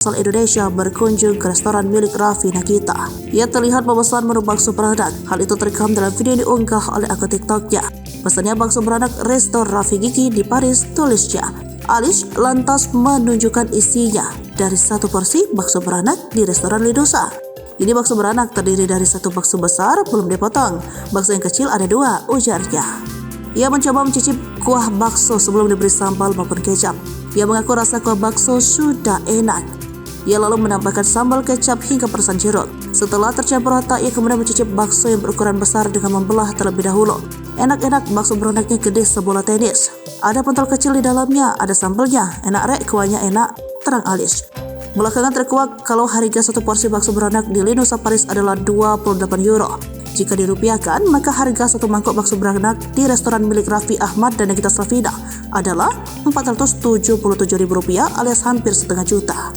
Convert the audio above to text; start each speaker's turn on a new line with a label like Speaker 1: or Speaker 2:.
Speaker 1: asal Indonesia berkunjung ke restoran milik Raffi Nagita. Ia terlihat memesan menu bakso beranak. Hal itu terekam dalam video yang diunggah oleh akun TikToknya. Pesannya bakso beranak resto Raffi Gigi di Paris, tulisnya. Alice lantas menunjukkan isinya dari satu porsi bakso beranak di restoran Lidosa. Ini bakso beranak terdiri dari satu bakso besar belum dipotong. Bakso yang kecil ada dua, ujarnya. Ia mencoba mencicip kuah bakso sebelum diberi sambal maupun kecap. Ia mengaku rasa kuah bakso sudah enak. Ia lalu menambahkan sambal kecap hingga perasan jeruk. Setelah tercampur rata, ia kemudian mencicip bakso yang berukuran besar dengan membelah terlebih dahulu. Enak-enak, bakso beranaknya gede sebola tenis. Ada pentol kecil di dalamnya, ada sambalnya. Enak rek, kuahnya enak, terang Alice. Belakangan terkuak kalau harga satu porsi bakso beranak di Lidosa Paris adalah 28 euro. Jika dirupiahkan, maka harga satu mangkok bakso beranak di restoran milik Raffi Ahmad dan Nagita Slavina adalah Rp477.000 alias hampir setengah juta.